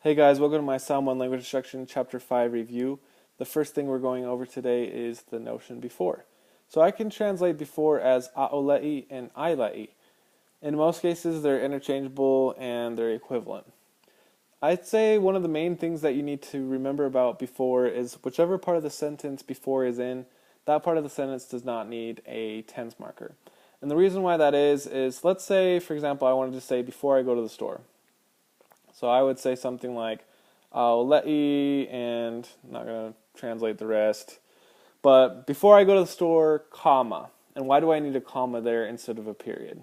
Hey guys, welcome to my Samoan language instruction chapter 5 review. The first thing we're going over today is the notion before. So I can translate before as a'olei and ailei. In most cases they're interchangeable and they're equivalent. I'd say one of the main things that you need to remember about before is whichever part of the sentence before is in, that part of the sentence does not need a tense marker. And the reason why that is let's say, for example, I wanted to say before I go to the store. So I would say something like, I'll let you, and I'm not going to translate the rest. But before I go to the store, comma. And why do I need a comma there instead of a period?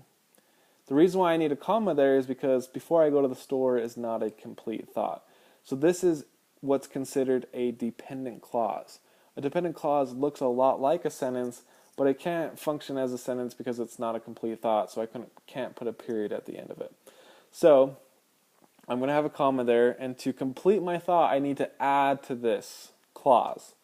The reason why I need a comma there is because before I go to the store is not a complete thought. So this is what's considered a dependent clause. A dependent clause looks a lot like a sentence, but it can't function as a sentence because it's not a complete thought, so I can't put a period at the end of it. So I'm going to have a comma there, and to complete my thought, I need to add to this clause.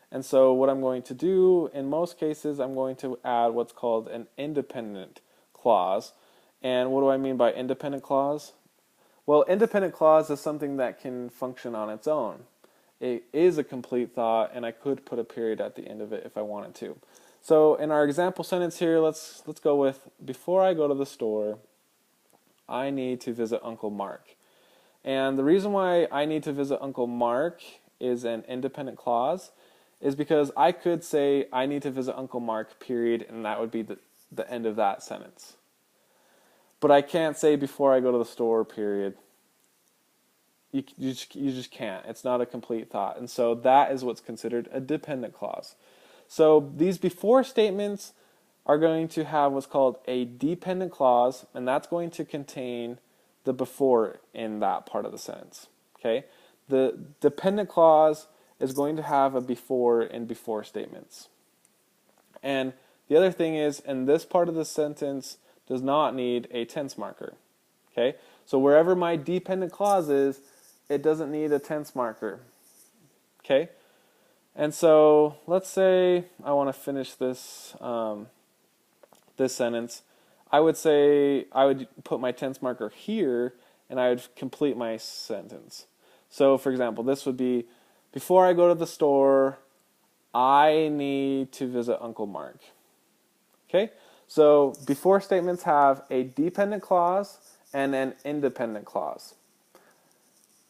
And so what I'm going to do, in most cases, I'm going to add what's called an independent clause. And what do I mean by independent clause? Well, independent clause is something that can function on its own. It is a complete thought, and I could put a period at the end of it if I wanted to. So in our example sentence here, let's go with, before I go to the store, I need to visit Uncle Mark. And the reason why I need to visit Uncle Mark is an independent clause is because I could say I need to visit Uncle Mark, period, and that would be the end of that sentence. But I can't say before I go to the store, period. You just can't. It's not a complete thought. And so that is what's considered a dependent clause. So these before statements are going to have what's called a dependent clause, and that's going to contain the before in that part of the sentence. Okay? The dependent clause is going to have a before in before statements. And the other thing is, in this part of the sentence does not need a tense marker. Okay? So wherever my dependent clause is, it doesn't need a tense marker. Okay? And so let's say I want to finish this this sentence. I would say I would put my tense marker here, and I would complete my sentence. So, for example, this would be, before I go to the store, I need to visit Uncle Mark. Okay? So, before statements have a dependent clause and an independent clause.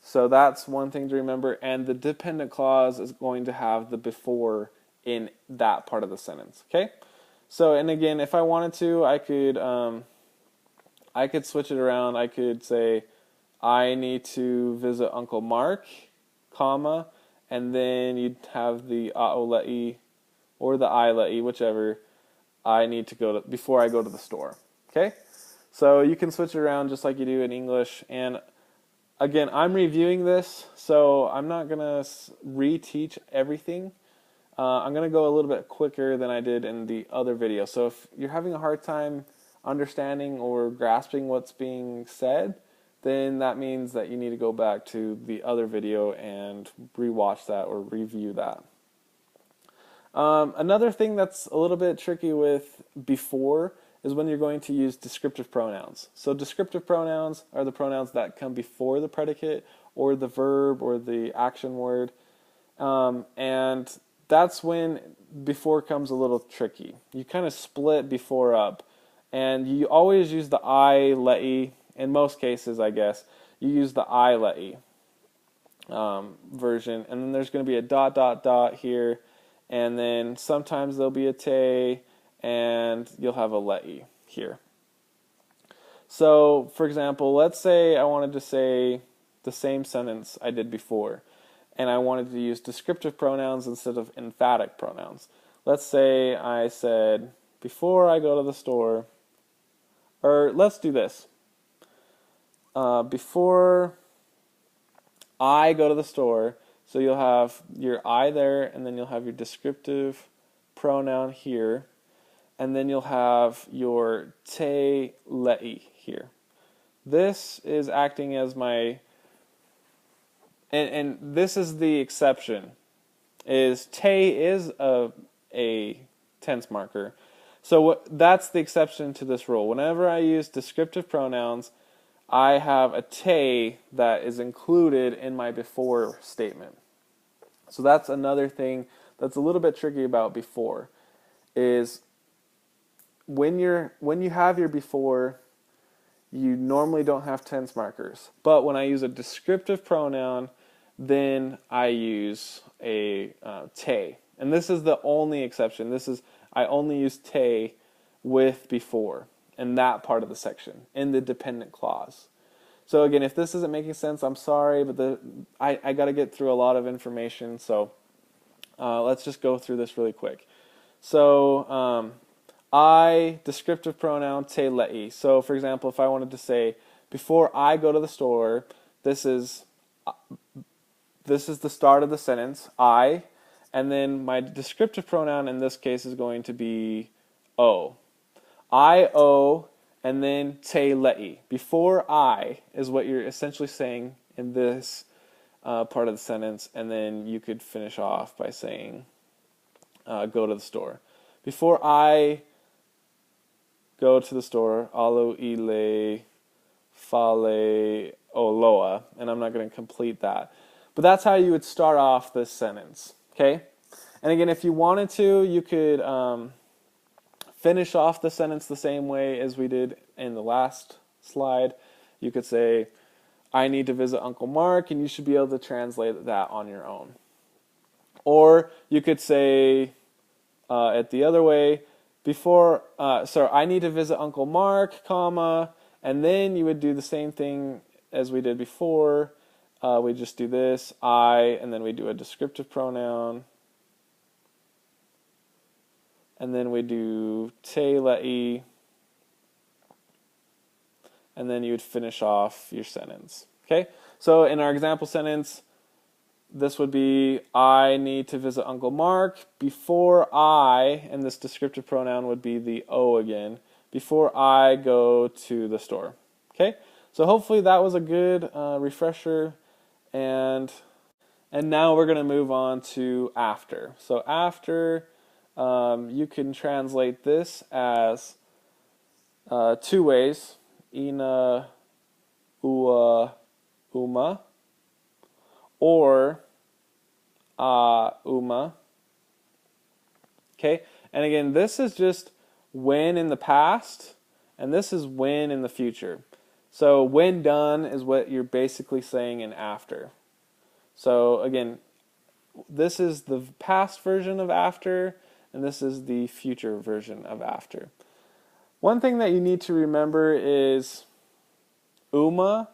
So that's one thing to remember, and the dependent clause is going to have the before in that part of the sentence. Okay? So, and again, if I wanted to, I could switch it around. I could say, I need to visit Uncle Mark, comma, and then you'd have the a'olei or the ailei, whichever. I need to go to before I go to the store. Okay, so you can switch it around just like you do in English. And again, I'm reviewing this, so I'm not gonna reteach everything. I'm going to go a little bit quicker than I did in the other video. So if you're having a hard time understanding or grasping what's being said, then that means that you need to go back to the other video and rewatch that or review that. Another thing that's a little bit tricky with before is when you're going to use descriptive pronouns. So descriptive pronouns are the pronouns that come before the predicate or the verb or the action word. And that's when before comes a little tricky. You kind of split before up, and you always use the I let e. In most cases, I guess you use the I let e version, and then there's going to be a dot dot dot here, and then sometimes there'll be a te, and you'll have a let e here. So, for example, let's say I wanted to say the same sentence I did before, and I wanted to use descriptive pronouns instead of emphatic pronouns. Let's say I said, before I go to the store, or let's do this. Before I go to the store, so you'll have your I there, and then you'll have your descriptive pronoun here, and then you'll have your te le'i here. This is acting as my And this is the exception, is te is a tense marker. So that's the exception to this rule. Whenever I use descriptive pronouns, I have a te that is included in my before statement. So that's another thing that's a little bit tricky about before, is when you have your before, you normally don't have tense markers. But when I use a descriptive pronoun, then I use a te. And this is the only exception. I only use te with before in that part of the section, in the dependent clause. So again, if this isn't making sense, I'm sorry, but I got to get through a lot of information, so let's just go through this really quick. So descriptive pronoun, te le'i. So for example, if I wanted to say, before I go to the store, this is the start of the sentence, I, and then my descriptive pronoun in this case is going to be o. I o, and then te le'i. Before I is what you're essentially saying in this part of the sentence, and then you could finish off by saying, go to the store. Before I go to the store, alo ile fale oloa, and I'm not going to complete that. But that's how you would start off this sentence, okay? And again, if you wanted to, you could finish off the sentence the same way as we did in the last slide. You could say, I need to visit Uncle Mark, and you should be able to translate that on your own. Or you could say it the other way, I need to visit Uncle Mark, comma, and then you would do the same thing as we did before. We just do this, I, and then we do a descriptive pronoun. And then we do te le'i, and then you would finish off your sentence. Okay? So in our example sentence, this would be, I need to visit Uncle Mark. Before I, and this descriptive pronoun would be the O again, before I go to the store. Okay? So hopefully that was a good refresher, and now we're going to move on to after. So after, you can translate this as two ways, ina, ua, uma, or uma. Okay, and again, this is just when in the past, and this is when in the future. So when done is what you're basically saying in after. So again, this is the past version of after, and this is the future version of after. One thing that you need to remember is uma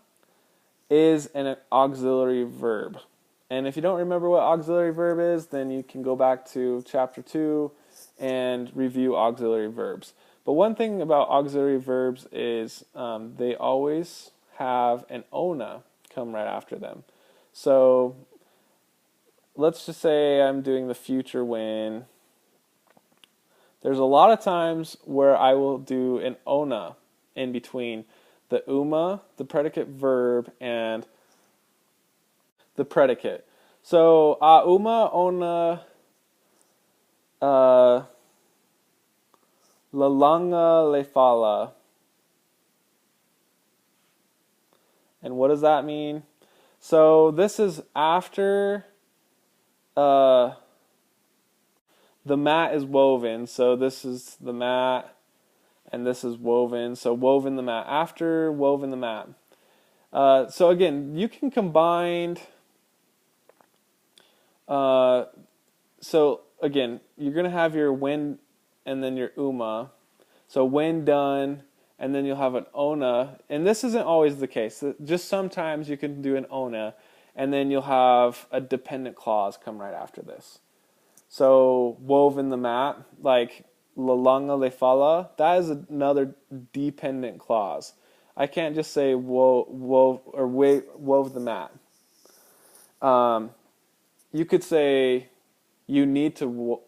is an auxiliary verb. And if you don't remember what auxiliary verb is, then you can go back to chapter 2 and review auxiliary verbs. But one thing about auxiliary verbs is they always have an ona come right after them. So let's just say I'm doing the future when. There's a lot of times where I will do an ona in between the uma, the predicate verb, and the predicate. So uma, ona, lalanga, lefala. And what does that mean? So this is after the mat is woven. So this is the mat, and this is woven. So woven the mat. After woven the mat. So again, you can combine. So again, you're going to have your when and then your uma. So when done, and then you'll have an ona. And this isn't always the case. Just sometimes you can do an ona, and then you'll have a dependent clause come right after this. So woven the mat, like lalanga lefala, that is another dependent clause. I can't just say wove the mat. You could say you need to.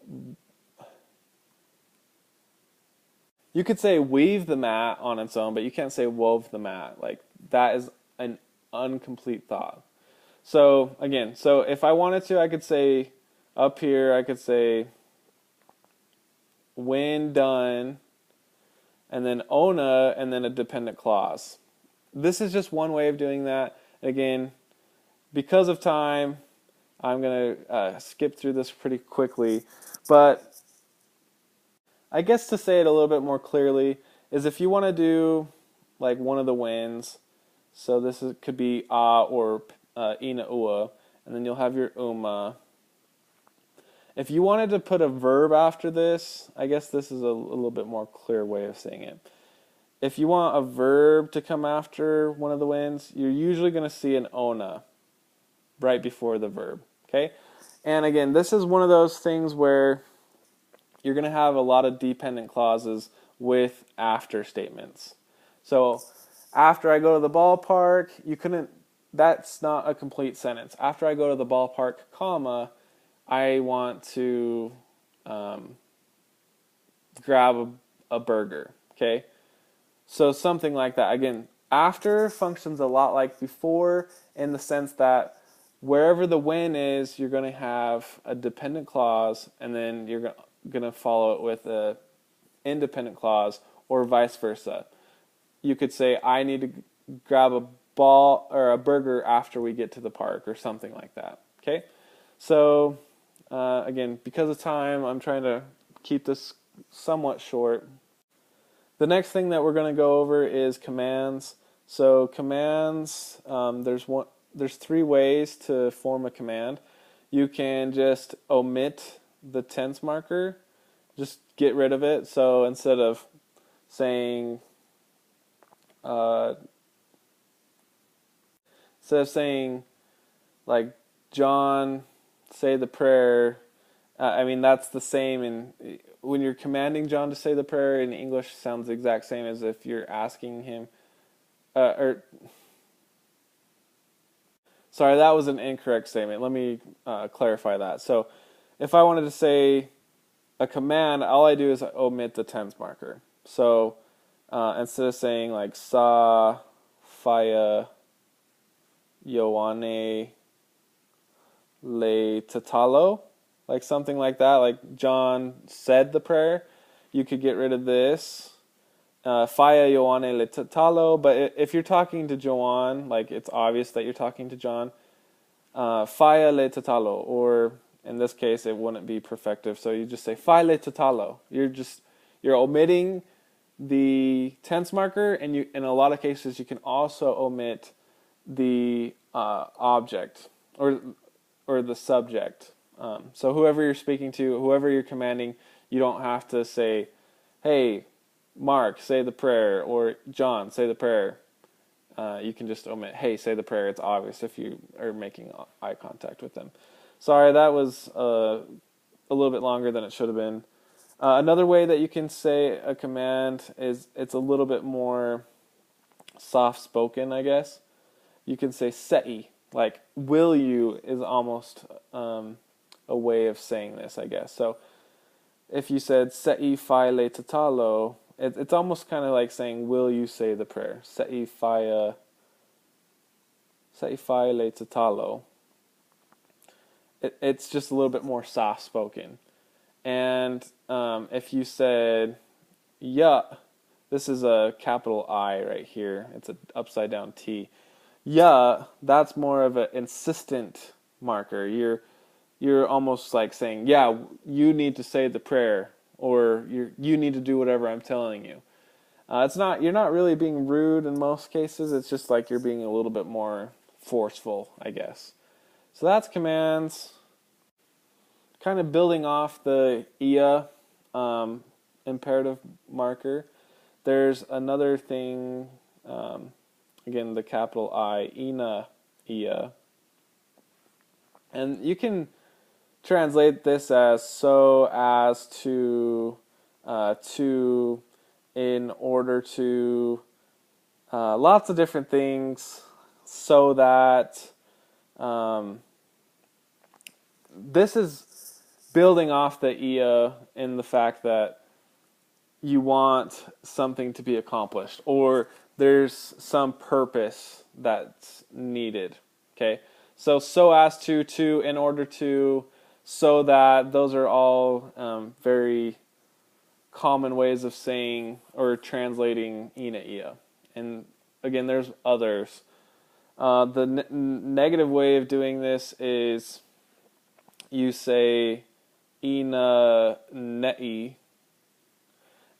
You could say weave the mat on its own, but you can't say wove the mat. Like that is an incomplete thought. So again, so if I wanted to, I could say up here, I could say when done, and then ona, and then a dependent clause. this is just one way of doing that. Again, because of time, I'm going to skip through this pretty quickly. But I guess to say it a little bit more clearly is if you want to do like one of the winds, so could be a or ina ua, and then you'll have your uma. If you wanted to put a verb after this, I guess this is a little bit more clear way of saying it. If you want a verb to come after one of the winds, you're usually going to see an ona right before the verb. Okay? And again, this is one of those things where you're going to have a lot of dependent clauses with after statements. So after I go to the ballpark, that's not a complete sentence. After I go to the ballpark, comma, I want to grab a burger. Okay? So something like that. Again, after functions a lot like before in the sense that wherever the when is, you're going to have a dependent clause, and then you're going to follow it with a independent clause, or vice versa. You could say, I need to grab a ball or a burger after we get to the park, or something like that. Okay? So, again, because of time, I'm trying to keep this somewhat short. The next thing that we're going to go over is commands. So commands, there's three ways to form a command. You can just omit the tense marker, just get rid of it. So instead of saying like John, say the prayer, that's the same when you're commanding John to say the prayer in English, sounds the exact same as if you're asking him, sorry, that was an incorrect statement. Let me clarify that. So if I wanted to say a command, all I do is omit the tense marker. So instead of saying like sa, faya, Ioane, le tatalo, like something like that, like John said the prayer, you could get rid of this. Faya Ioane le tatalo, but if you're talking to Joan, like it's obvious that you're talking to John, faya le tatalo, or in this case it wouldn't be perfective, so you just say faya le tatalo. You're omitting the tense marker, and in a lot of cases you can also omit the object or the subject. So whoever you're speaking to, whoever you're commanding, you don't have to say, hey, Mark, say the prayer, or John, say the prayer. You can just omit, hey, say the prayer. It's obvious if you are making eye contact with them. Sorry, that was a little bit longer than it should have been. Another way that you can say a command is it's a little bit more soft-spoken, I guess. You can say sei, like will you is almost a way of saying this, I guess. So if you said sei fai le tatalo, it's almost kind of like saying, will you say the prayer? Sei fai le tatalo. It's just a little bit more soft-spoken. And if you said, yeah, this is a capital I right here. It's an upside-down T. Yeah, that's more of an insistent marker. You're almost like saying, yeah, you need to say the prayer, or you need to do whatever I'm telling you. You're not really being rude in most cases. It's just like you're being a little bit more forceful, I guess. So that's commands. Kind of building off the ia imperative marker. There's another thing, again, the capital I, ina, ia. And you can translate this as so as to, in order to, lots of different things, so that. This is building off the ia in the fact that you want something to be accomplished, or there's some purpose that's needed. Okay, so as to, in order to, so that, those are all very common ways of saying or translating ina ia. And again, there's others. The negative way of doing this is you say ina ne'i,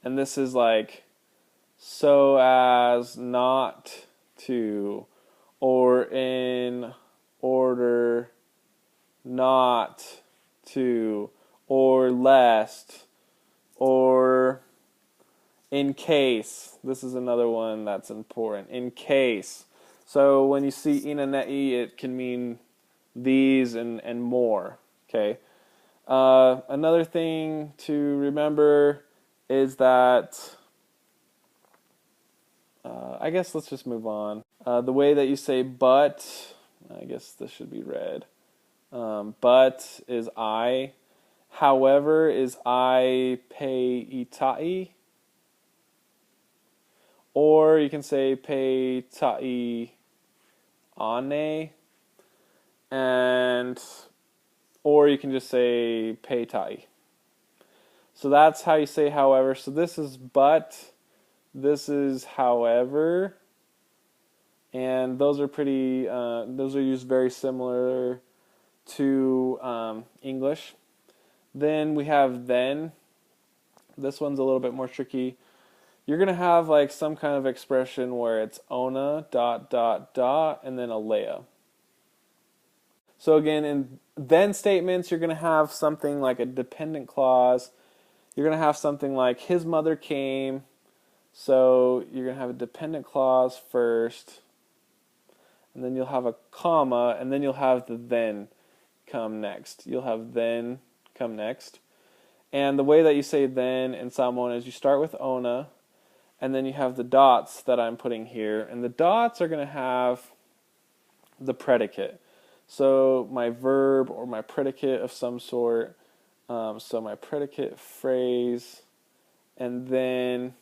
and this is like so as not to, or in order not to, or lest, or in case. This is another one that's important. In case. So when you see ina ne'i, it can mean these and more. Okay. Another thing to remember is that, I guess let's just move on. The way that you say but, I guess this should be read. But is I. However is I pei itai. Or you can say pei tai ane. And or you can just say pei tai. So that's how you say however. So this is but, this is however, and those are pretty. Those are used very similar to English. Then we have then. This one's a little bit more tricky. You're gonna have like some kind of expression where it's ona ... and then a leia. So again, in then statements, you're gonna have something like a dependent clause. You're going to have something like his mother came, so you're going to have a dependent clause first, and then you'll have a comma, and then you'll have the then come next. You'll have then come next. And the way that you say then in Samoan is you start with ona, and then you have the dots that I'm putting here, and the dots are going to have the predicate. So my verb or my predicate of some sort. So my predicate phrase, and then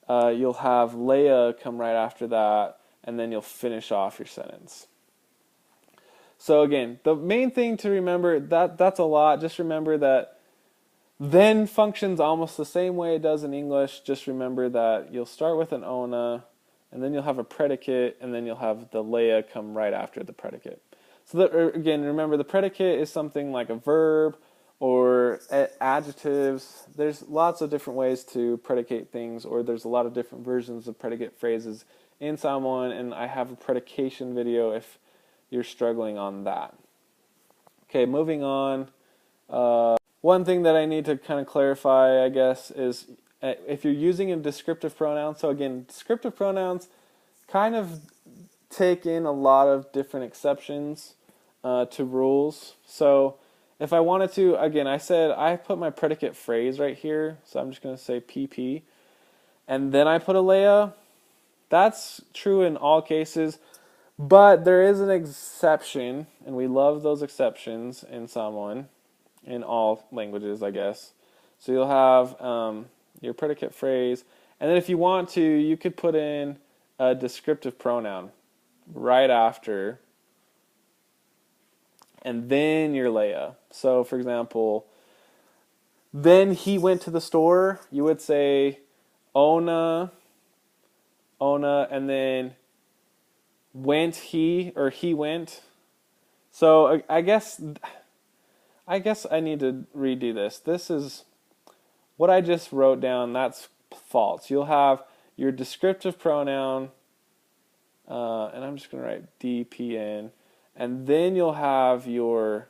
you'll have leia come right after that, and then you'll finish off your sentence. So again, the main thing to remember, that's a lot. Just remember that then functions almost the same way it does in English. Just remember that you'll start with an ona, and then you'll have a predicate, and then you'll have the leia come right after the predicate. So again, remember the predicate is something like a verb, or adjectives. There's lots of different ways to predicate things, or there's a lot of different versions of predicate phrases in Samoan, and I have a predication video if you're struggling on that. Okay, moving on. One thing that I need to kind of clarify, I guess, is if you're using a descriptive pronoun. So again, descriptive pronouns kind of take in a lot of different exceptions to rules. So if I wanted to, again, I said I put my predicate phrase right here, so I'm just going to say PP, and then I put a leia. That's true in all cases, but there is an exception, and we love those exceptions in Samoan, in all languages, I guess. So you'll have your predicate phrase, and then if you want to, you could put in a descriptive pronoun right after, and then your leia. So, for example, then he went to the store. You would say ona, and then went he, or he went. So I guess I need to redo this. This is what I just wrote down. That's false. You'll have your descriptive pronoun, and I'm just going to write DPN. And then you'll have your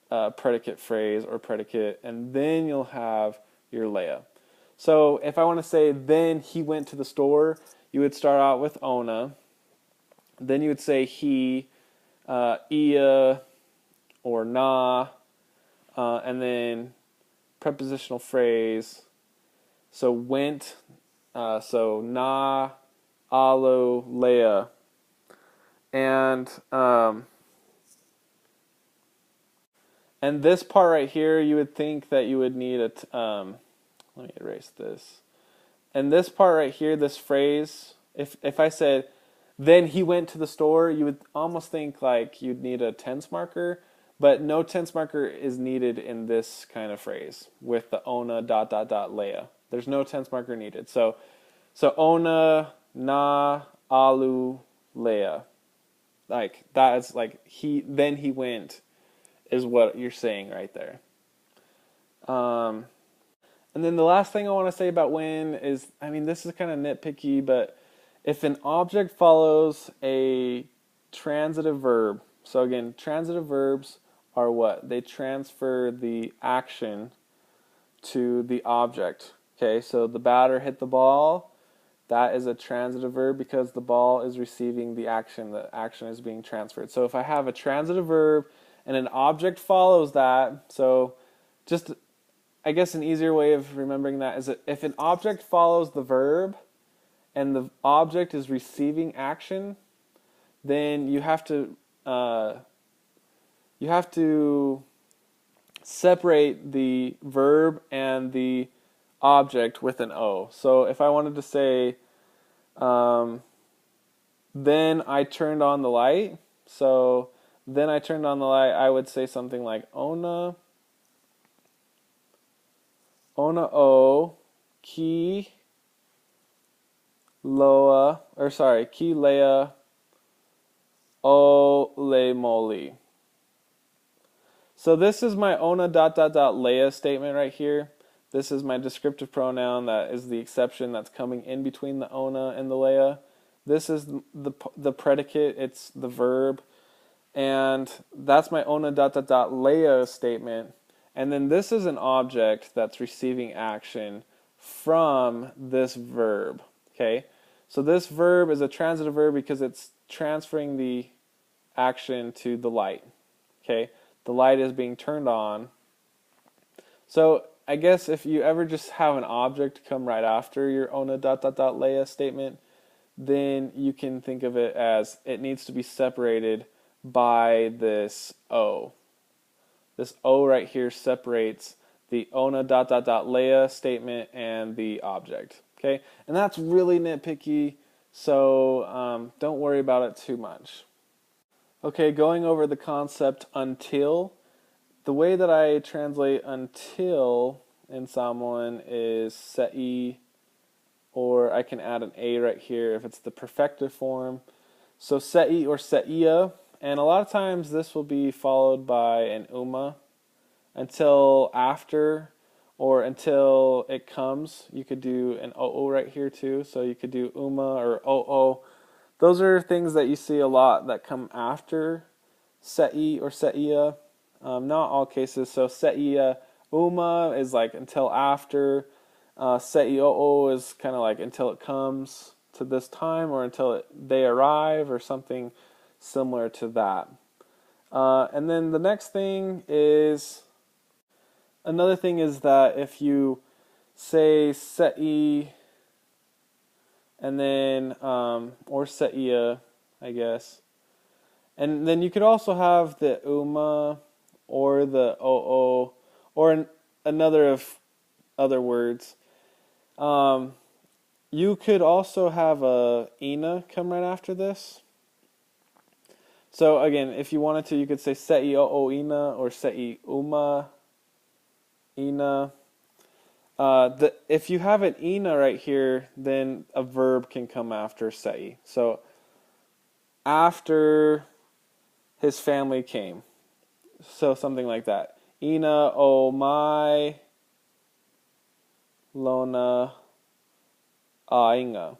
predicate phrase or predicate, and then you'll have your leia. So if I want to say, then he went to the store, you would start out with ona. Then you would say he, ia, or na, and then prepositional phrase. So went, so na, alo, leia. And this part right here, you would think that you would need let me erase this. And this part right here, this phrase, if I said, then he went to the store, you would almost think like you'd need a tense marker, but no tense marker is needed in this kind of phrase with the ona ... leia. There's no tense marker needed. So ona, na, alu lea. Like that is like then he went is what you're saying right there. And then the last thing I want to say about when is, I mean, this is kind of nitpicky, but if an object follows a transitive verb, so again, transitive verbs are what? They transfer the action to the object. Okay, so the batter hit the ball. That is a transitive verb because the ball is receiving the action is being transferred. So if I have a transitive verb and an object follows that, so just, I guess an easier way of remembering that is that if an object follows the verb and the object is receiving action, then you have to separate the verb and the object with an O. So if I wanted to say, then I turned on the light. So then I turned on the light, I would say something like ona o ki loa, or sorry, ki lea o le moli. So this is my ona ... lea statement right here. This is my descriptive pronoun that is the exception that's coming in between the ona and the lea. This is the predicate, it's the verb, and that's my ona ... lea statement. And then this is an object that's receiving action from this verb. Okay, so this verb is a transitive verb because it's transferring the action to the light. Okay, the light is being turned on. So I guess if you ever just have an object come right after your ona ... lea statement, then you can think of it as it needs to be separated by this O. This O right here separates the ona ... lea statement and the object. Okay, and that's really nitpicky, so don't worry about it too much. Okay, going over the concept until. The way that I translate until in Samoan is se'i, or I can add an a right here if it's the perfective form. So se'i or se'ia, and a lot of times this will be followed by an uma. Until after or until it comes, you could do an o'o right here too. So you could do uma or o'o. Those are things that you see a lot that come after se'i or se'ia. Not all cases. So se'ia uma is like until after. Se'i o'o is kind of like until it comes to this time or until they arrive or something similar to that. And then the next thing is, another thing is that if you say se'i and then, or se'ia, I guess, and then you could also have the uma or the o'o or another of other words. You could also have a ina come right after this. So again, if you wanted to, you could say se'i o'o ina or se'i uma ina. If you have an ina right here, then a verb can come after se'i. So after his family came. So something like that. Ina o mai lona ainga.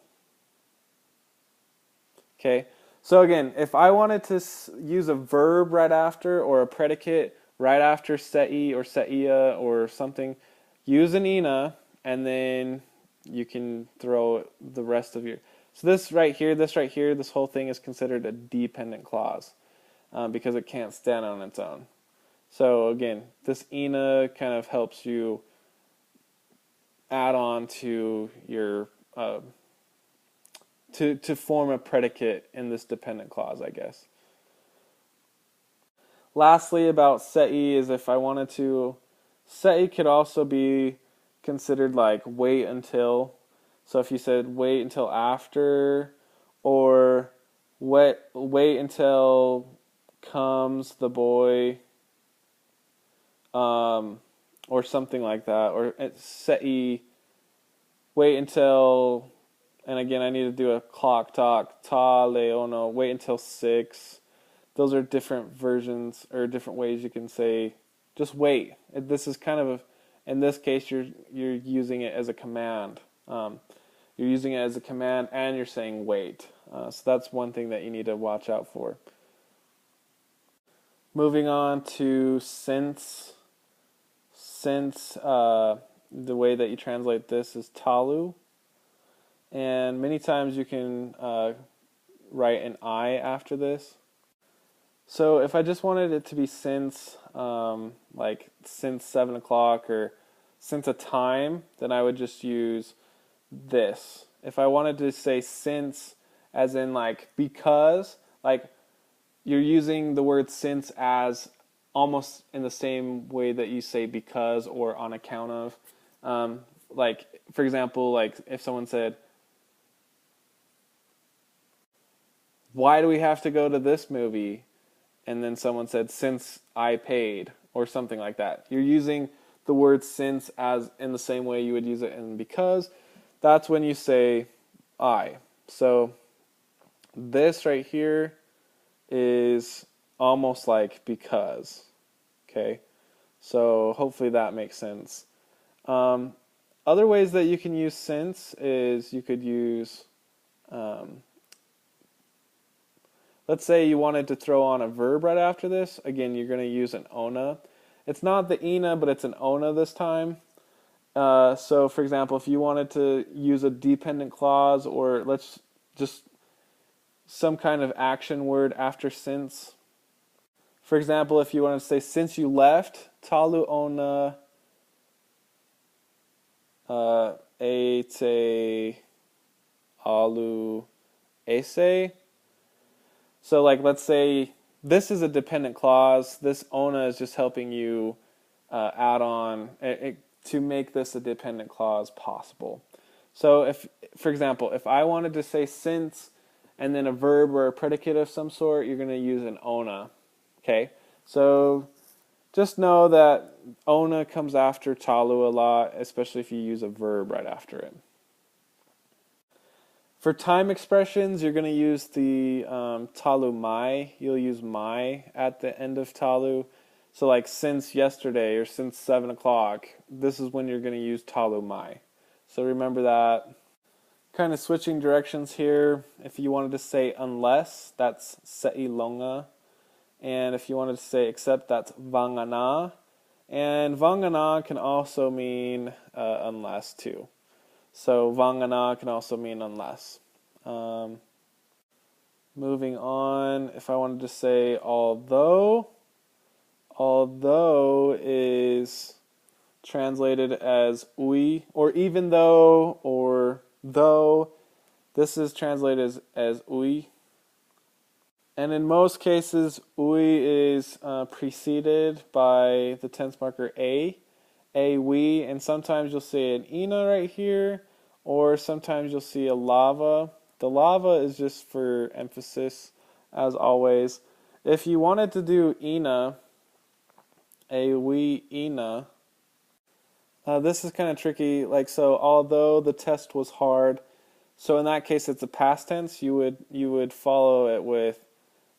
Okay. So again, if I wanted to use a verb right after or a predicate right after se'i or se'ia or something, use an ina, and then you can throw the rest of your... So this right here, this whole thing is considered a dependent clause because it can't stand on its own. So again, this ina kind of helps you add on to your... to form a predicate in this dependent clause, I guess. Lastly, about se'i is if I wanted to... Se'i could also be considered like wait until. So if you said wait until after, or wait until comes the boy, or something like that. Or se'i, wait until And again, I need to do a clock talk. Ta leono. Wait until 6. Those are different versions or different ways you can say just wait. This is kind of in this case you're using it as a command. You're using it as a command and you're saying wait. So that's one thing that you need to watch out for. Moving on to since. Since the way that you translate this is talu. And many times you can write an I after this. So if I just wanted it to be since, like since 7 o'clock or since a time, then I would just use this. If I wanted to say since as in like because, like you're using the word since as almost in the same way that you say because or on account of. Like, for example, like if someone said, why do we have to go to this movie? And then someone said, since I paid, or something like that. You're using the word since as in the same way you would use it in because. That's when you say I. So this right here is almost like because. Okay? So hopefully that makes sense. Other ways that you can use since is you could use... let's say you wanted to throw on a verb right after this. Again, you're going to use an ona. It's not the ina, but it's an ona this time. So, for example, if you wanted to use a dependent clause or let's just some kind of action word after since. For example, if you wanted to say since you left, talu ona ete alu ese. So, like, let's say this is a dependent clause. This ona is just helping you add on to make this a dependent clause possible. So, if, for example, if I wanted to say since and then a verb or a predicate of some sort, you're going to use an ona. Okay? So, just know that ona comes after talu a lot, especially if you use a verb right after it. For time expressions, you're going to use the talu mai. You'll use mai at the end of talu. So like since yesterday or since 7 o'clock, this is when you're going to use talu mai. So remember that. Kind of switching directions here. If you wanted to say unless, that's se'i longa. And if you wanted to say except, that's vangana. And vangana can also mean unless too. So vangana can also mean unless. Moving on, if I wanted to say although is translated as ui, or even though, or though. This is translated as ui. And in most cases, ui is preceded by the tense marker a we, and sometimes you'll see an ina right here, or sometimes you'll see a lava. The lava is just for emphasis, as always. If you wanted to do ina, a we ina, this is kind of tricky. Like, so although the test was hard, so in that case it's a past tense, you would follow it with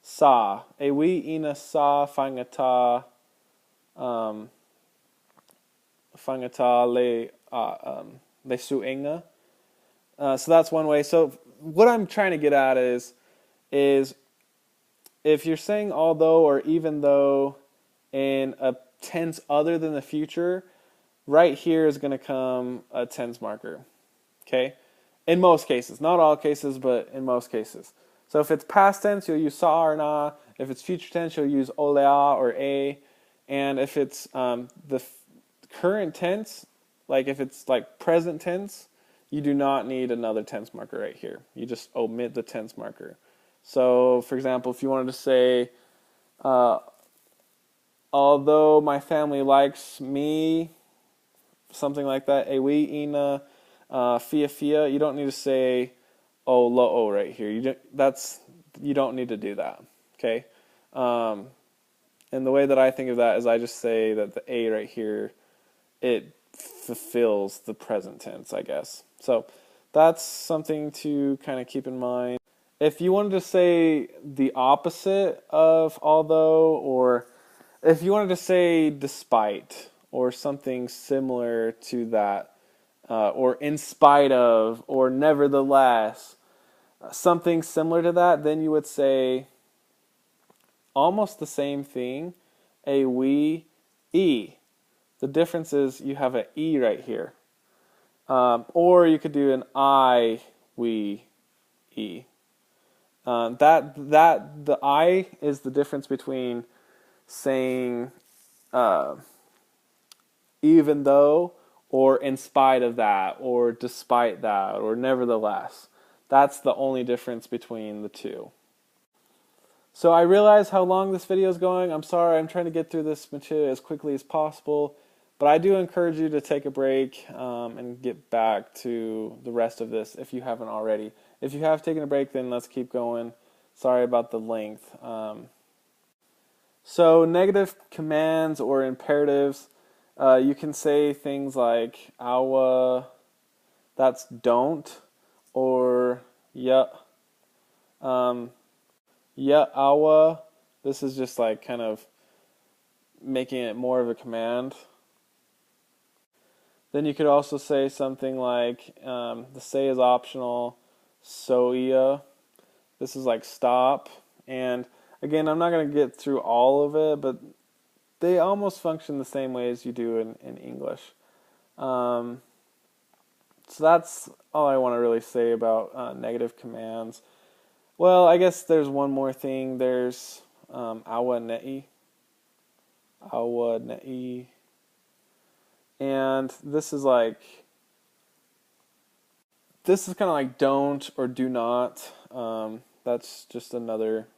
sa. A we ina sa fangata le suenga. So that's one way. So what I'm trying to get at is if you're saying although or even though in a tense other than the future, right here is going to come a tense marker. Okay? In most cases. Not all cases, but in most cases. So if it's past tense, you'll use sa or na. If it's future tense, you'll use olea or a. And if it's the current tense, like if it's like present tense, you do not need another tense marker right here. You just omit the tense marker. So, for example, if you wanted to say, although my family likes me, something like that, ewi ina fia fia, you don't need to say o lo right here. You don't need to do that. Okay? And the way that I think of that is I just say that the a right here, it fulfills the present tense, I guess. So that's something to kind of keep in mind. If you wanted to say the opposite of although, or if you wanted to say despite, or something similar to that, or in spite of, or nevertheless, something similar to that, then you would say almost the same thing, a we, e. The difference is you have an e right here. Or you could do an I, we, e. The I is the difference between saying even though, or in spite of that, or despite that, or nevertheless. That's the only difference between the two. So I realize how long this video is going. I'm sorry, I'm trying to get through this material as quickly as possible. But I do encourage you to take a break and get back to the rest of this if you haven't already. If you have taken a break, then let's keep going. Sorry about the length. So negative commands or imperatives, you can say things like awa, that's don't, or ya. Ya awa, this is just like kind of making it more of a command. Then you could also say something like, the say is optional, soia. This is like stop. And again, I'm not going to get through all of it, but they almost function the same way as you do in English. So that's all I want to really say about negative commands. Well, I guess there's one more thing. There's awa ne'i. Awa ne'i. And this is kind of like don't or do not. That's just another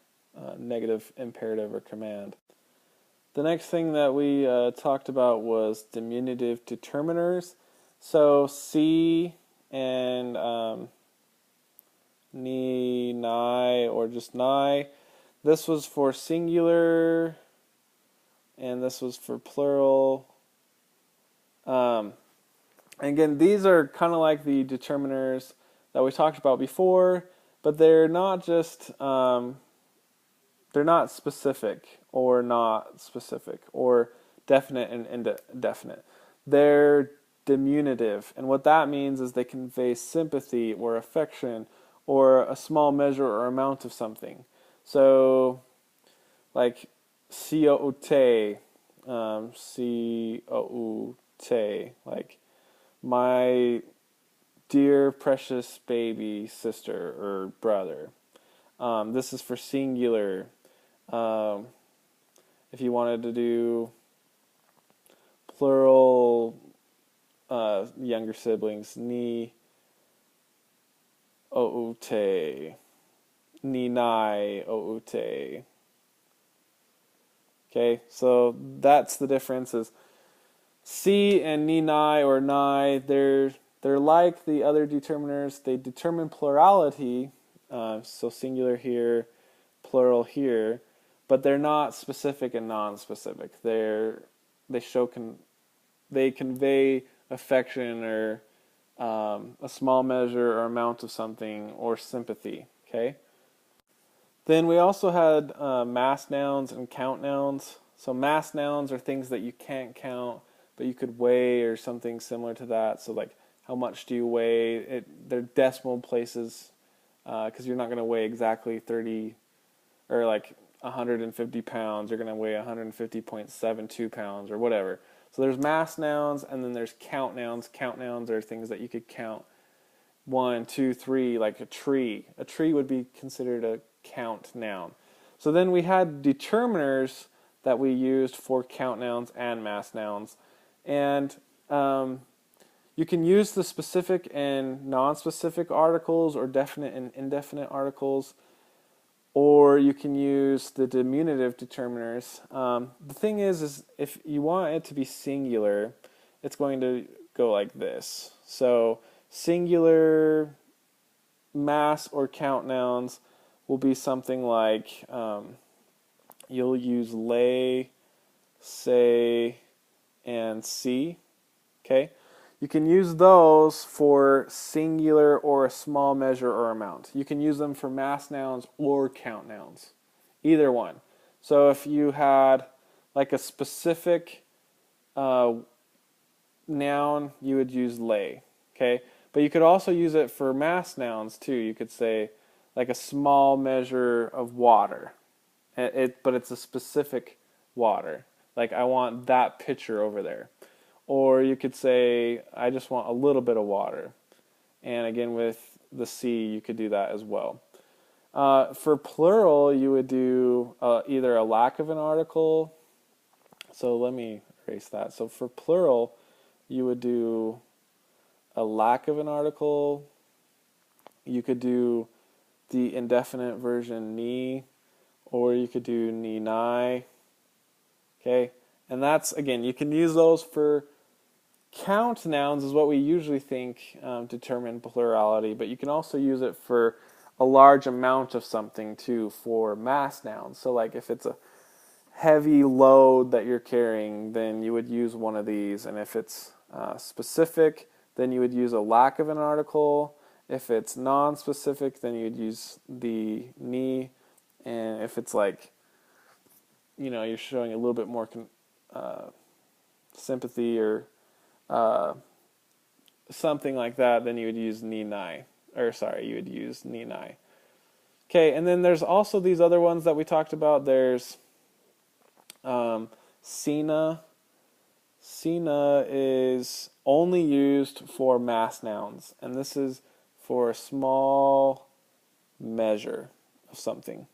negative imperative or command. The next thing that we talked about was diminutive determiners. So si and ni, nai, or just nai. This was for singular, and this was for plural. Again, these are kind of like the determiners that we talked about before, but they're not just, they're not specific or not specific or definite and indefinite. They're diminutive, and what that means is they convey sympathy or affection or a small measure or amount of something. So, like, si-o-u-te, si-o-u-te, like, my dear precious baby sister or brother. This is for singular. If you wanted to do plural, younger siblings, ni o-u-te, ni nai o-u-te. Okay, so that's the difference. Is si and ni nai or nai, they're like the other determiners. They determine plurality, so singular here, plural here, but they're not specific and non-specific. They convey affection or a small measure or amount of something or sympathy. Okay. Then we also had mass nouns and count nouns. So mass nouns are things that you can't count, but you could weigh or something similar to that. So like, how much do you weigh? They're decimal places, because you're not going to weigh exactly 30 or like 150 pounds. You're going to weigh 150.72 pounds or whatever. So there's mass nouns, and then there's count nouns. Count nouns are things that you could count 1, 2, 3, like a tree. A tree would be considered a count noun. So then we had determiners that we used for count nouns and mass nouns. And you can use the specific and non-specific articles or definite and indefinite articles, or you can use the diminutive determiners. The thing is if you want it to be singular, it's going to go like this. So singular mass or count nouns will be something like, you'll use lay, say, and see. Okay? You can use those for singular or a small measure or amount. You can use them for mass nouns or count nouns, either one. So if you had like a specific noun, you would use lay, okay? But you could also use it for mass nouns too. You could say like a small measure of water, but it's a specific water. Like I want that pitcher over there. Or you could say, I just want a little bit of water. And again, with the C, you could do that as well. For plural, you would do either a lack of an article. So let me erase that. So for plural, you would do a lack of an article. You could do the indefinite version ni, or you could do ni nai. Okay? And that's, again, you can use those for count nouns is what we usually think determine plurality, but you can also use it for a large amount of something too for mass nouns. So like if it's a heavy load that you're carrying, then you would use one of these. And if it's specific, then you would use a lack of an article. If it's non-specific, then you'd use the ni. And if it's like, you're showing a little bit more sympathy or something like that, then you would use ni nai. You would use ni nai. Okay, and then there's also these other ones that we talked about. There's sina. Sina is only used for mass nouns, and this is for a small measure of something.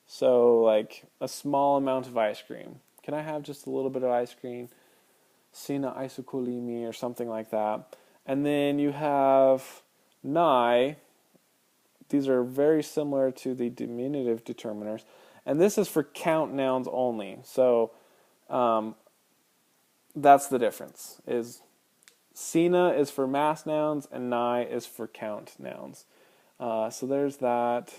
So like a small amount of ice cream. Can I have just a little bit of ice cream? Sina isukulimi or something like that. And then you have nai. These are very similar to the diminutive determiners. And this is for count nouns only. So that's the difference. Sina is for mass nouns and nai is for count nouns. So there's that.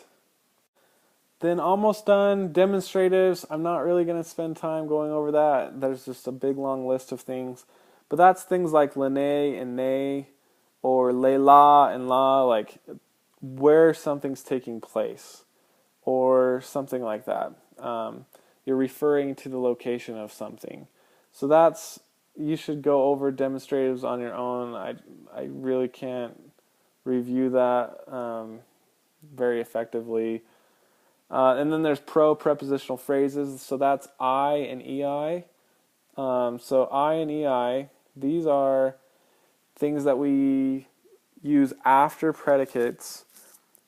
Then almost done, demonstratives. I'm not really going to spend time going over that. There's just a big long list of things. But that's things like lene and ne, or lela and la, like where something's taking place, or something like that. You're referring to the location of something. So you should go over demonstratives on your own. I really can't review that very effectively. And then there's pro-prepositional phrases, so that's I and EI. So I and EI, these are things that we use after predicates,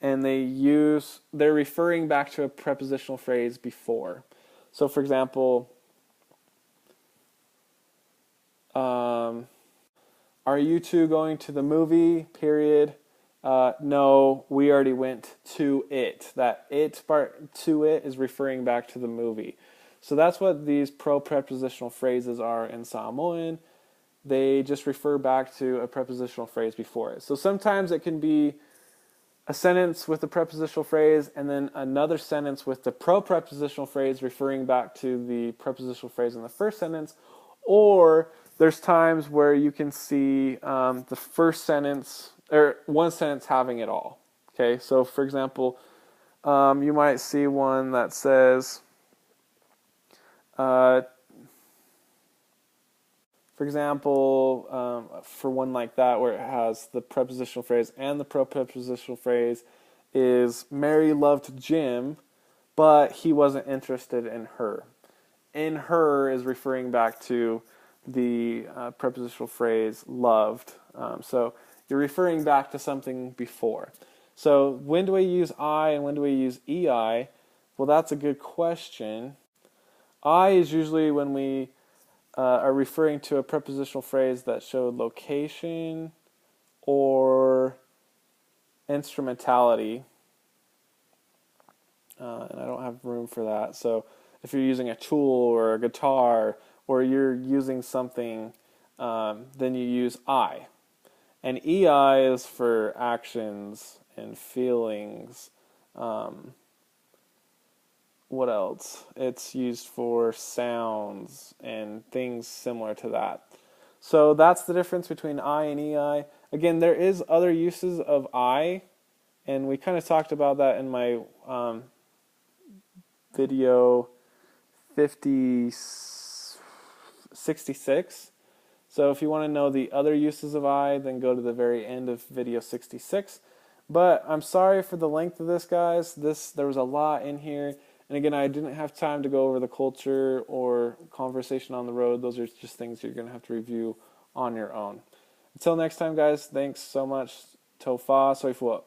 and they're referring back to a prepositional phrase before. So for example, are you two going to the movie, period? No, we already went to it. That it part, to it, is referring back to the movie. So that's what these pro-prepositional phrases are in Samoan. They just refer back to a prepositional phrase before it. So sometimes it can be a sentence with the prepositional phrase and then another sentence with the pro-prepositional phrase referring back to the prepositional phrase in the first sentence. Or there's times where you can see the first sentence or one sentence having it all. Okay, so for example, you might see one that says, for example, for one like that where it has the prepositional phrase and the pro-prepositional phrase is Mary loved Jim, but he wasn't interested in her. In her is referring back to the prepositional phrase loved. So you're referring back to something before. So when do we use I and when do we use EI? Well, that's a good question. I is usually when we are referring to a prepositional phrase that showed location or instrumentality. And I don't have room for that. So if you're using a tool or a guitar or you're using something, then you use I. And EI is for actions and feelings. What else? It's used for sounds and things similar to that. So that's the difference between I and EI. Again, there is other uses of I, and we kind of talked about that in my video 66. So if you want to know the other uses of I, then go to the very end of video 66. But I'm sorry for the length of this, guys. There was a lot in here. And again, I didn't have time to go over the culture or conversation on the road. Those are just things you're going to have to review on your own. Until next time, guys, thanks so much. Tofa, soifua.